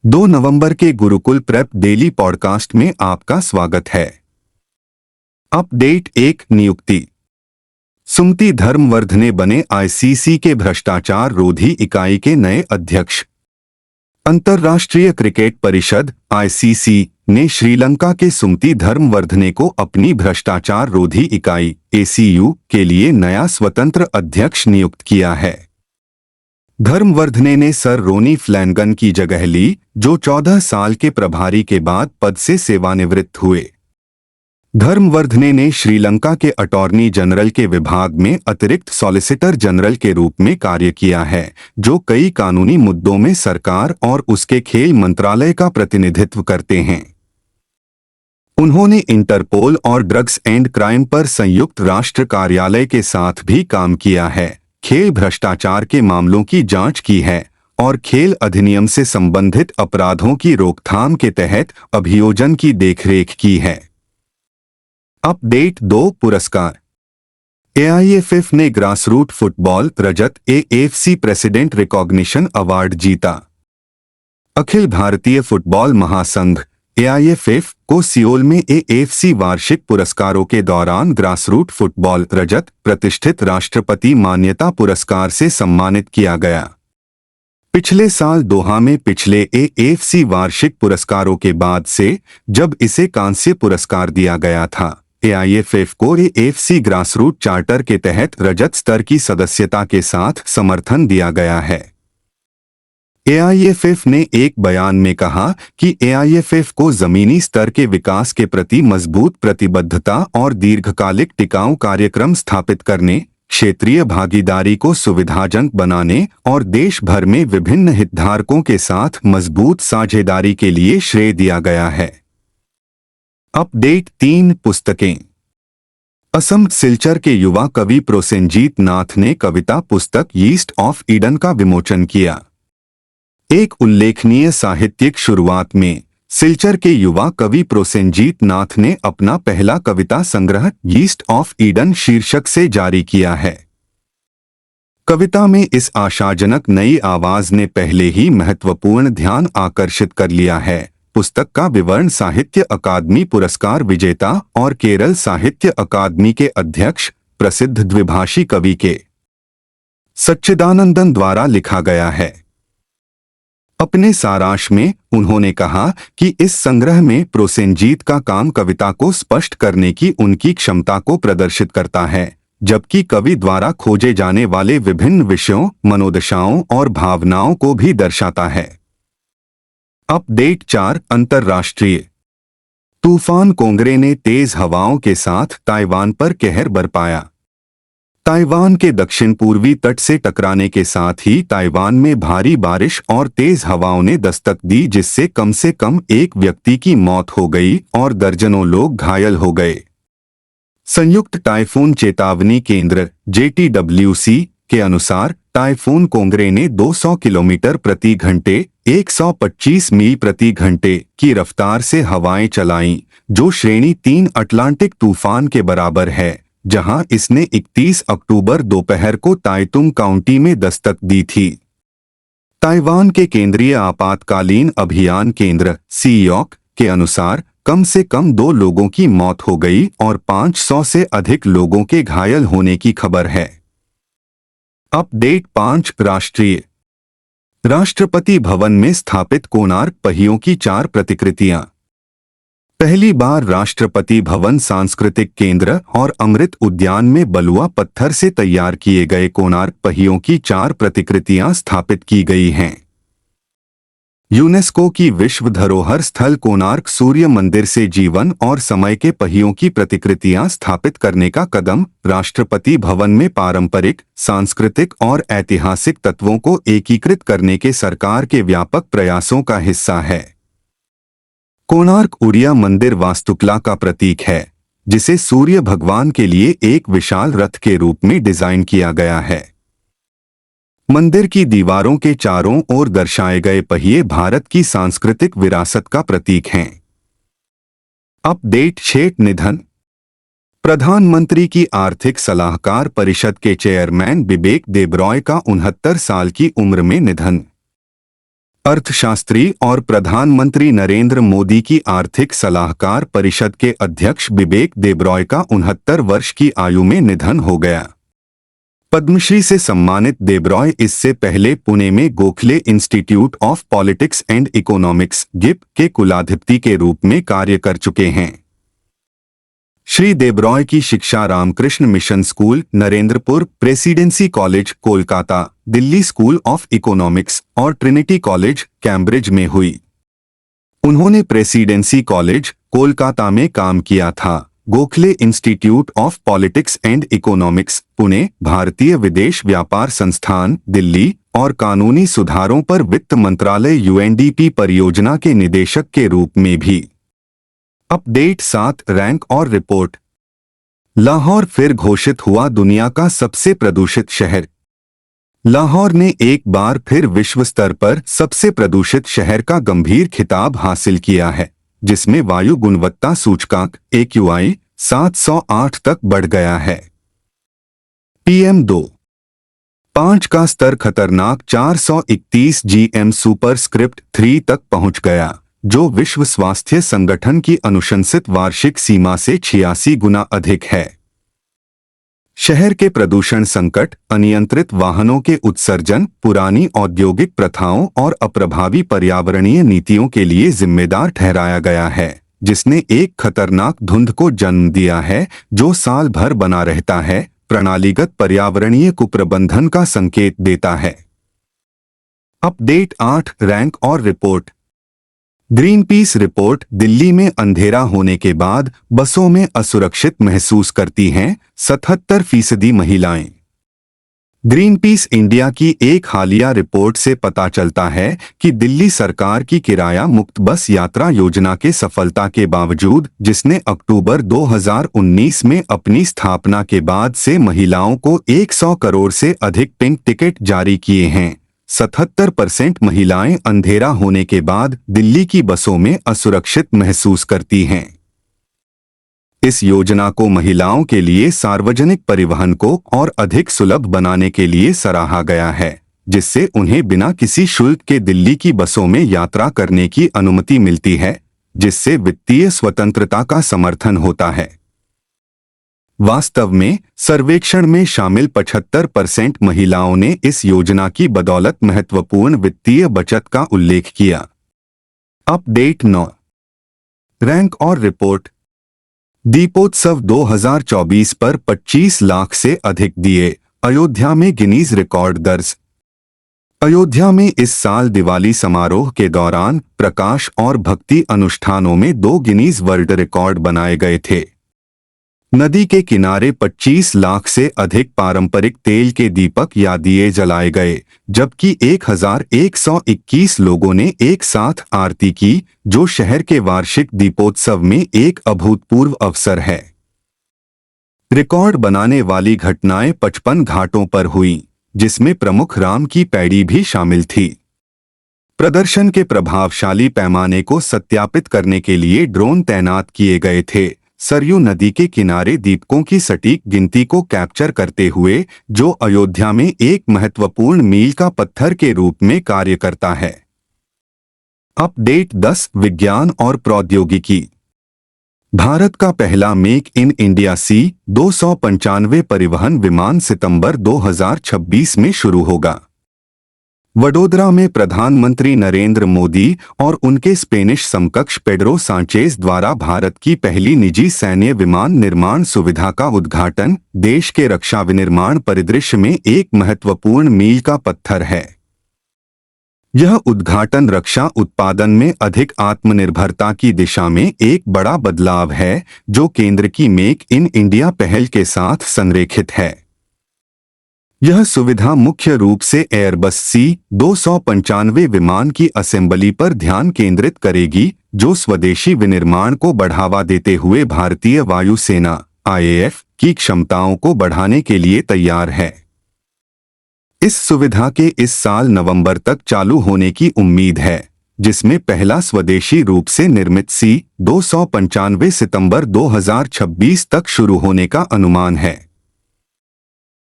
2 नवंबर के Gurukul prep daily podcast में आपका स्वागत है। अपडेट 1 नियुक्ति। सुमति धर्मवर्धने बने आईसीसी के भ्रष्टाचार रोधी इकाई के नए अध्यक्ष। अंतर्राष्ट्रीय क्रिकेट परिषद आईसीसी ने श्रीलंका के सुमति धर्मवर्धने को अपनी भ्रष्टाचार रोधी इकाई एसीयू के लिए नया स्वतंत्र अध्यक्ष नियुक्त किया है। धर्मवर्धने ने सर रोनी फ्लैनगन की जगह ली, जो 14 साल के प्रभारी के बाद पद से सेवानिवृत्त हुए। धर्मवर्धने ने श्रीलंका के अटॉर्नी जनरल के विभाग में अतिरिक्त सॉलिसिटर जनरल के रूप में कार्य किया है, जो कई कानूनी मुद्दों में सरकार और उसके खेल मंत्रालय का प्रतिनिधित्व करते हैं। उन्होंने इंटरपोल और ड्रग्स एंड क्राइम पर संयुक्त राष्ट्र कार्यालय के साथ भी काम किया है, खेल भ्रष्टाचार के मामलों की जांच की है और खेल अधिनियम से संबंधित अपराधों की रोकथाम के तहत अभियोजन की देखरेख की है। अपडेट 2 पुरस्कार। एआईएफएफ ने ग्रासरूट फुटबॉल रजत एएफसी प्रेसिडेंट रिकॉग्निशन अवार्ड जीता। अखिल भारतीय फुटबॉल महासंघ एआईएफएफ को सियोल में एएफसी वार्षिक पुरस्कारों के दौरान ग्रासरूट फुटबॉल रजत प्रतिष्ठित राष्ट्रपति मान्यता पुरस्कार से सम्मानित किया गया। पिछले साल दोहा में पिछले एएफसी वार्षिक पुरस्कारों के बाद से जब इसे कांस्य पुरस्कार दिया गया था, एआईएफएफ को एएफसी ग्रासरूट चार्टर के तहत रजत स्तर की सदस्यता के साथ समर्थन दिया गया है। एआईएफएफ ने एक बयान में कहा कि एआईएफएफ को जमीनी स्तर के विकास के प्रति मजबूत प्रतिबद्धता और दीर्घकालिक टिकाऊ कार्यक्रम स्थापित करने, क्षेत्रीय भागीदारी को सुविधाजनक बनाने और देश भर में विभिन्न हितधारकों के साथ मजबूत साझेदारी के लिए श्रेय दिया गया है। अपडेट 3 पुस्तकें। असम सिलचर के युवा कवि प्रोसेनजीत नाथ ने कविता पुस्तक ईस्ट ऑफ ईडन का विमोचन किया। एक उल्लेखनीय साहित्यिक शुरुआत में सिलचर के युवा कवि प्रोसेनजीत नाथ ने अपना पहला कविता संग्रह ईस्ट ऑफ ईडन शीर्षक से जारी किया है। कविता में इस आशाजनक नई आवाज ने पहले ही महत्वपूर्ण ध्यान आकर्षित कर लिया है। पुस्तक का विवरण साहित्य अकादमी पुरस्कार विजेता और केरल साहित्य अकादमी के अध्यक्ष प्रसिद्ध द्विभाषी कवि के सच्चिदानंदन द्वारा लिखा गया है। अपने सारांश में उन्होंने कहा कि इस संग्रह में प्रोसेनजीत का काम कविता को स्पष्ट करने की उनकी क्षमता को प्रदर्शित करता है, जबकि कवि द्वारा खोजे जाने वाले विभिन्न विषयों, मनोदशाओं और भावनाओं को भी दर्शाता है। अपडेट 4 अंतर्राष्ट्रीय। तूफान कोंगरे ने तेज हवाओं के साथ ताइवान पर कहर बरपाया। ताइवान के दक्षिण पूर्वी तट से टकराने के साथ ही ताइवान में भारी बारिश और तेज हवाओं ने दस्तक दी, जिससे कम से कम एक व्यक्ति की मौत हो गई और दर्जनों लोग घायल हो गए। संयुक्त टाइफून चेतावनी केंद्र JTWC के अनुसार टाइफून कोंगरे ने 200 किलोमीटर प्रति घंटे 125 मील प्रति घंटे की रफ्तार से हवाएं चलाईं, जो श्रेणी 3 अटलांटिक तूफान के बराबर है, जहां इसने 31 अक्टूबर दोपहर को ताइतुंग काउंटी में दस्तक दी थी। ताइवान के केंद्रीय आपातकालीन अभियान केंद्र CEOC के अनुसार कम से कम 2 लोगों की मौत हो गई और 500 से अधिक लोगों के घायल होने की खबर है। अपडेट 5 राष्ट्रीय। राष्ट्रपति भवन में स्थापित कोणार्क पहियों की 4 प्रतिकृतियां। पहली बार राष्ट्रपति भवन सांस्कृतिक केंद्र और अमृत उद्यान में बलुआ पत्थर से तैयार किए गए कोणार्क पहियों की 4 प्रतिकृतियां स्थापित की गई हैं। यूनेस्को की विश्व धरोहर स्थल कोणार्क सूर्य मंदिर से जीवन और समय के पहियों की प्रतिकृतियां स्थापित करने का कदम राष्ट्रपति भवन में पारंपरिक, सांस्कृतिक और ऐतिहासिक तत्वों को एकीकृत करने के सरकार के व्यापक प्रयासों का हिस्सा है। कोणार्क सूर्य मंदिर वास्तुकला का प्रतीक है, जिसे सूर्य भगवान के लिए एक विशाल रथ के रूप में डिजाइन किया गया है। मंदिर की दीवारों के चारों ओर दर्शाए गए पहिए भारत की सांस्कृतिक विरासत का प्रतीक हैं। अपडेट 6 निधन। प्रधानमंत्री की आर्थिक सलाहकार परिषद के चेयरमैन बिबेक देबरॉय का 69 साल की उम्र में निधन। अर्थशास्त्री और प्रधानमंत्री नरेंद्र मोदी की आर्थिक सलाहकार परिषद के अध्यक्ष बिबेक देबरॉय का 69 वर्ष की आयु में निधन हो गया। पद्मश्री से सम्मानित देबरॉय इससे पहले पुणे में Gokhale institute of politics and economics (गिप) के कुलाधिपति के रूप में कार्य कर चुके हैं। श्री देबरॉय की शिक्षा Ramakrishna Mission School, Narendrapur, Presidency College, Kolkata, Delhi School of Economics और ट्रिनिटी कॉलेज, कैम्ब्रिज में हुई। उन्होंने प्रेसिडेंसी कॉलेज, कोलकाता में काम किया था। Gokhale institute of politics and economics, Pune, भारतीय विदेश व्यापार संस्थान, दिल्ली और कानूनी सुधारों पर वित्त मंत्रालय (UNDP) परियोजना के निदेशक के रूप में भी। अपडेट 7 रैंक और रिपोर्ट। लाहौर फिर घोषित हुआ दुनिया का सबसे प्रदूषित शहर। लाहौर ने एक बार फिर विश्व स्तर पर सबसे प्रदूषित शहर का गंभीर खिताब हासिल किया है, जिसमें वायु गुणवत्ता सूचकांक AQI 708 तक बढ़ गया है। PM2.5 का स्तर खतरनाक 431 GM सुपरस्क्रिप्ट 3 तक पहुंच गया, जो विश्व स्वास्थ्य संगठन की अनुशंसित वार्षिक सीमा से 86 गुना अधिक है। शहर के प्रदूषण संकट, अनियंत्रित वाहनों के उत्सर्जन, पुरानी औद्योगिक प्रथाओं और अप्रभावी पर्यावरणीय नीतियों के लिए जिम्मेदार ठहराया गया है, जिसने एक खतरनाक धुंध को जन्म दिया है जो साल भर बना रहता है, प्रणालीगत पर्यावरणीय कुप्रबंधन का संकेत देता है। अपडेट 8 रैंक और रिपोर्ट। Greenpeace report. दिल्ली में अंधेरा होने के बाद बसों में असुरक्षित महसूस करती हैं 77% महिलाएं। ग्रीनपीस इंडिया की एक हालिया रिपोर्ट से पता चलता है कि दिल्ली सरकार की किराया मुक्त बस यात्रा योजना के सफलता के बावजूद, जिसने अक्टूबर 2019 में अपनी स्थापना के बाद से महिलाओं को 100 करोड़ से अधिक पिंक टिकट जारी किए हैं, 77% महिलाएं अंधेरा होने के बाद दिल्ली की बसों में असुरक्षित महसूस करती हैं। इस योजना को महिलाओं के लिए सार्वजनिक परिवहन को और अधिक सुलभ बनाने के लिए सराहा गया है, जिससे उन्हें बिना किसी शुल्क के दिल्ली की बसों में यात्रा करने की अनुमति मिलती है, जिससे वित्तीय स्वतंत्रता का समर्थन होता है। वास्तव में सर्वेक्षण में शामिल 75% महिलाओं ने इस योजना की बदौलत महत्वपूर्ण वित्तीय बचत का उल्लेख किया। अपडेट 9 रैंक और रिपोर्ट। दीपोत्सव 2024 पर 25 लाख से अधिक दिए, अयोध्या में गिनीज रिकॉर्ड दर्ज। अयोध्या में इस साल दिवाली समारोह के दौरान प्रकाश और भक्ति अनुष्ठानों में 2 गिनीज वर्ल्ड रिकॉर्ड बनाए गए थे। नदी के किनारे 25 लाख से अधिक पारंपरिक तेल के दीपक या दिए जलाए गए, जबकि 1121 लोगों ने एक साथ आरती की, जो शहर के वार्षिक दीपोत्सव में एक अभूतपूर्व अवसर है। रिकॉर्ड बनाने वाली घटनाएं 55 घाटों पर हुईं, जिसमें प्रमुख राम की पैड़ी भी शामिल थी। प्रदर्शन के प्रभावशाली पैमाने को सत्यापित करने के लिए ड्रोन तैनात किए गए थे, सरयू नदी के किनारे दीपकों की सटीक गिनती को कैप्चर करते हुए, जो अयोध्या में एक महत्वपूर्ण मील का पत्थर के रूप में कार्य करता है। अपडेट 10 विज्ञान और प्रौद्योगिकी। भारत का पहला मेक इन इंडिया C-295 परिवहन विमान सितंबर 2026 में शुरू होगा। वडोदरा में प्रधानमंत्री नरेंद्र मोदी और उनके स्पेनिश समकक्ष पेड्रो सांचेज द्वारा भारत की पहली निजी सैन्य विमान निर्माण सुविधा का उद्घाटन देश के रक्षा विनिर्माण परिदृश्य में एक महत्वपूर्ण मील का पत्थर है। यह उद्घाटन रक्षा उत्पादन में अधिक आत्मनिर्भरता की दिशा में एक बड़ा बदलाव है, जो केंद्र की मेक इन इंडिया पहल के साथ संरेखित है। यह सुविधा मुख्य रूप से एयरबस C-295 विमान की असेंबली पर ध्यान केंद्रित करेगी, जो स्वदेशी विनिर्माण को बढ़ावा देते हुए भारतीय वायुसेना (IAF) की क्षमताओं को बढ़ाने के लिए तैयार है। इस सुविधा के इस साल नवंबर तक चालू होने की उम्मीद है, जिसमें पहला स्वदेशी रूप से निर्मित C-295 सितंबर 2026 तक शुरू होने का अनुमान है।